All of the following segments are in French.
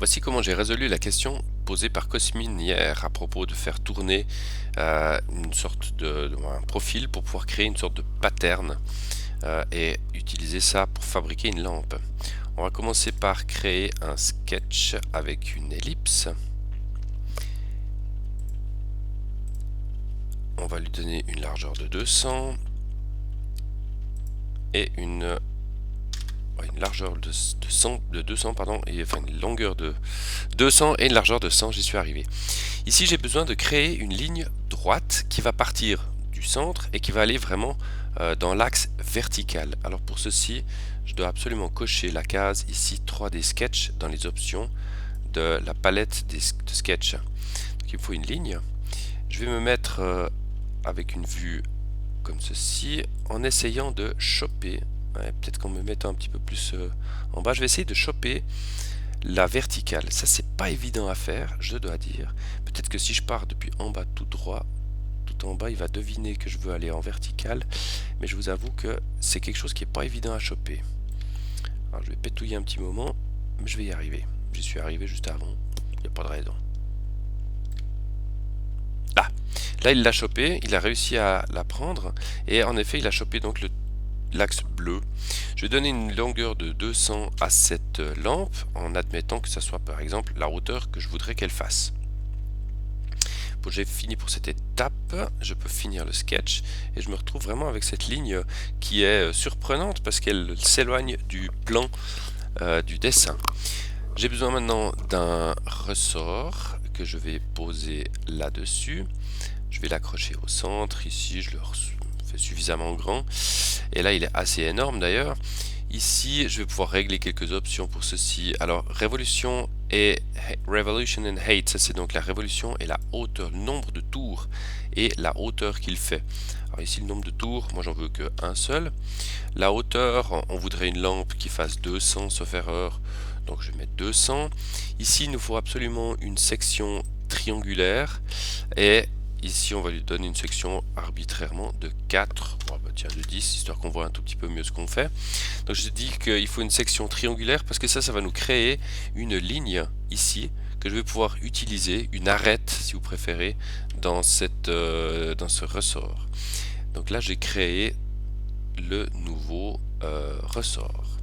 Voici comment j'ai résolu la question posée par Cosmine hier à propos de faire tourner une sorte un profil pour pouvoir créer une sorte de pattern et utiliser ça pour fabriquer une lampe. On va commencer par créer un sketch avec une ellipse. On va lui donner une largeur de 200 et une largeur de 200 pardon, et enfin une longueur de 200 et une largeur de 100. J'y suis arrivé. Ici j'ai besoin de créer une ligne droite qui va partir du centre et qui va aller vraiment dans l'axe vertical. Alors pour ceci je dois absolument cocher la case ici 3D Sketch dans les options de la palette de sketch. Donc il me faut une ligne. Je vais me mettre avec une vue comme ceci en essayant de choper, peut-être qu'en me mettant un petit peu plus en bas, je vais essayer de choper la verticale. Ça c'est pas évident à faire, je dois dire. Peut-être que si je pars depuis en bas tout droit, tout en bas, il va deviner que je veux aller en verticale, mais je vous avoue que c'est quelque chose qui est pas évident à choper. Alors je vais pétouiller un petit moment, mais je vais y arriver. J'y suis arrivé juste avant, il n'y a pas de raison. Ah, là il l'a chopé, il a réussi à la prendre, et en effet il a chopé donc l'axe bleu. Je vais donner une longueur de 200 à cette lampe en admettant que ça soit par exemple la hauteur que je voudrais qu'elle fasse. J'ai fini pour cette étape, je peux finir le sketch et je me retrouve vraiment avec cette ligne qui est surprenante parce qu'elle s'éloigne du plan du dessin. J'ai besoin maintenant d'un ressort que je vais poser là-dessus. Je vais l'accrocher au centre, ici je le fais suffisamment grand et là il est assez énorme d'ailleurs. Ici je vais pouvoir régler quelques options pour ceci. Alors Revolution and Height, ça c'est donc la révolution et la hauteur, le nombre de tours et la hauteur qu'il fait. Alors ici le nombre de tours, moi j'en veux qu'un seul. La hauteur, on voudrait une lampe qui fasse 200 sauf erreur, donc je vais mettre 200. Ici il nous faut absolument une section triangulaire et ici on va lui donner une section arbitrairement de 4, tiens de 10, histoire qu'on voit un tout petit peu mieux ce qu'on fait. Donc je dis qu'il faut une section triangulaire parce que ça va nous créer une ligne ici que je vais pouvoir utiliser, une arête si vous préférez, dans ce ressort. Donc là j'ai créé le nouveau ressort.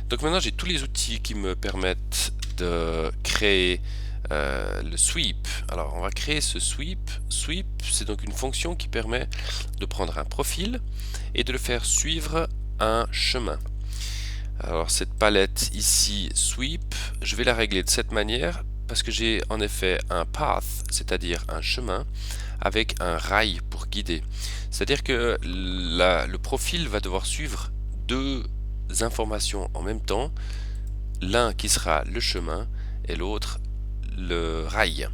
Donc maintenant j'ai tous les outils qui me permettent de créer le sweep. Alors on va créer ce sweep. Sweep, c'est donc une fonction qui permet de prendre un profil et de le faire suivre un chemin. Alors cette palette ici sweep, je vais la régler de cette manière parce que j'ai en effet un path, c'est-à-dire un chemin avec un rail pour guider. C'est-à-dire que le profil va devoir suivre deux informations en même temps, l'un qui sera le chemin et l'autre le rail.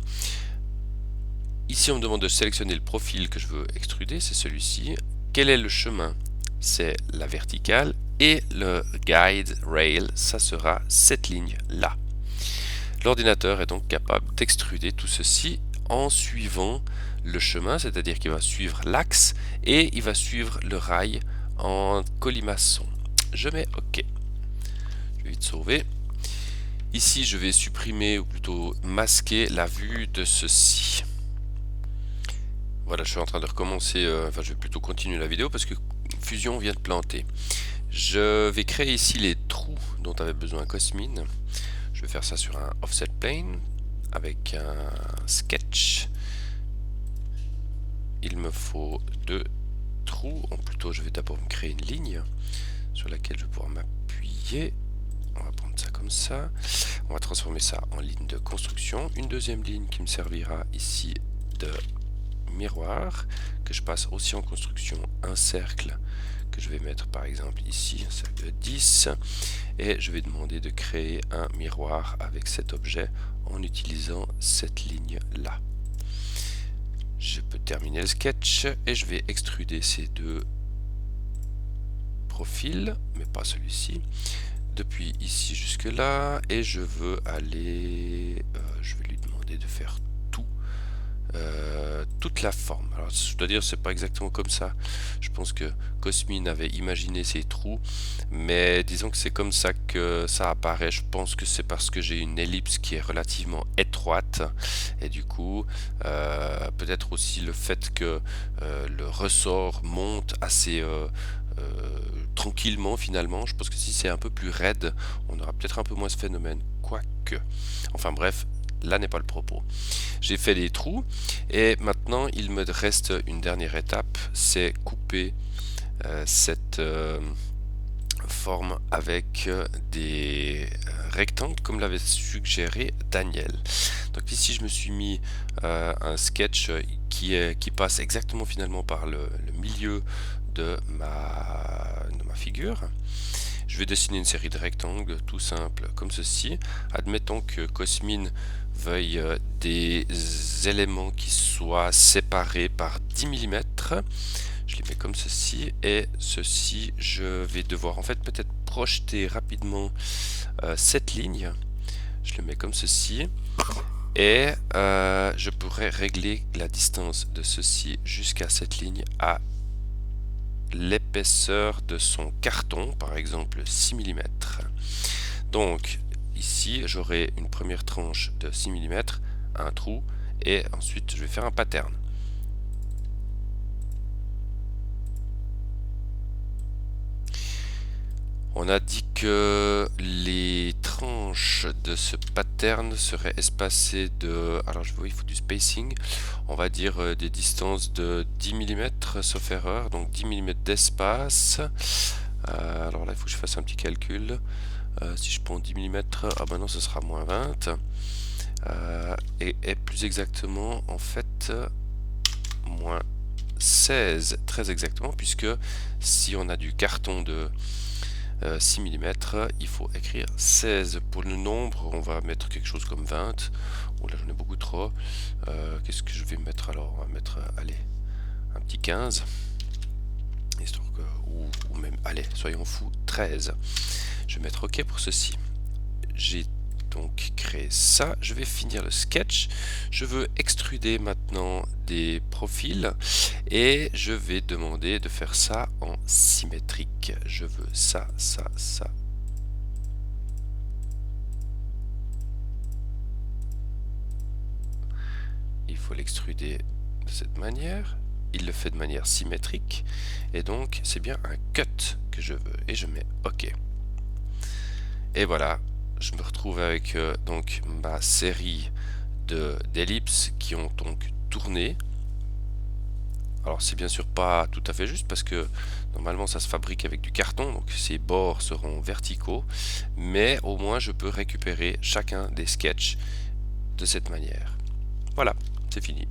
Ici on me demande de sélectionner le profil que je veux extruder, c'est celui-ci. Quel est le chemin? C'est la verticale et le guide rail, ça sera cette ligne là. L'ordinateur est donc capable d'extruder tout ceci en suivant le chemin, c'est-à-dire qu'il va suivre l'axe et il va suivre le rail en colimaçon. Je mets OK. Je vais vite sauver. Ici je vais supprimer ou plutôt masquer la vue de ceci. Voilà, je suis en train de recommencer, enfin je vais plutôt continuer la vidéo parce que Fusion vient de planter. Je vais créer ici les trous dont avait besoin Cosmine. Je vais faire ça sur un offset plane avec un sketch. Il me faut deux trous, ou plutôt je vais d'abord me créer une ligne sur laquelle je vais pouvoir m'appuyer. On va prendre ça comme ça. On va transformer ça en ligne de construction. Une deuxième ligne qui me servira ici de miroir, que je passe aussi en construction un cercle que je vais mettre par exemple ici, un cercle de 10, et je vais demander de créer un miroir avec cet objet en utilisant cette ligne là. Je peux terminer le sketch et je vais extruder ces deux profils, mais pas celui-ci, depuis ici jusque là, et je veux aller, je vais lui demander de faire tout toute la forme. Alors je dois dire c'est pas exactement comme ça. Je pense que Cosmin avait imaginé ces trous, mais disons que c'est comme ça que ça apparaît. Je pense que c'est parce que j'ai une ellipse qui est relativement étroite et du coup peut-être aussi le fait que le ressort monte assez tranquillement finalement. Je pense que si c'est un peu plus raide, on aura peut-être un peu moins ce phénomène. Quoique. Enfin bref, là n'est pas le propos. J'ai fait les trous et maintenant il me reste une dernière étape, c'est couper cette forme avec des rectangles comme l'avait suggéré Daniel. Donc ici je me suis mis un sketch qui passe exactement finalement par le milieu de ma figure. Je vais dessiner une série de rectangles tout simples comme ceci. Admettons que Cosmin veuille des éléments qui soient séparés par 10 mm. Je les mets comme ceci et ceci je vais devoir en fait peut-être projeter rapidement cette ligne. Je le mets comme ceci et je pourrais régler la distance de ceci jusqu'à cette ligne à l'épaisseur de son carton, par exemple 6 mm. Donc ici j'aurai une première tranche de 6 mm, un trou, et ensuite je vais faire un pattern. On a dit que les tranches de ce pattern seraient espacées de... Alors je vois, il faut du spacing. On va dire des distances de 10 mm, sauf erreur. Donc 10 mm d'espace. Alors là, il faut que je fasse un petit calcul. Si je prends 10 mm, ah ben non, ce sera moins 20. Et plus exactement, en fait, moins 16, très exactement, puisque si on a du carton de 6 mm, il faut écrire 16. Pour le nombre, on va mettre quelque chose comme 20. Oh là, j'en ai beaucoup trop. Qu'est-ce que je vais mettre alors? On va mettre, allez, un petit 15. Histoire que, ou même, allez, soyons fous, 13. Je vais mettre OK pour ceci. J'ai donc créé ça. Je vais finir le sketch. Je veux extruder maintenant des profils et je vais demander de faire ça en symétrique. Je veux ça, ça, ça. Il faut l'extruder de cette manière. Il le fait de manière symétrique et donc c'est bien un cut que je veux et je mets OK. Et voilà, je me retrouve avec donc ma série d'ellipses qui ont donc tourné. Alors c'est bien sûr pas tout à fait juste parce que normalement ça se fabrique avec du carton, donc ces bords seront verticaux, mais au moins je peux récupérer chacun des sketchs de cette manière. Voilà, c'est fini.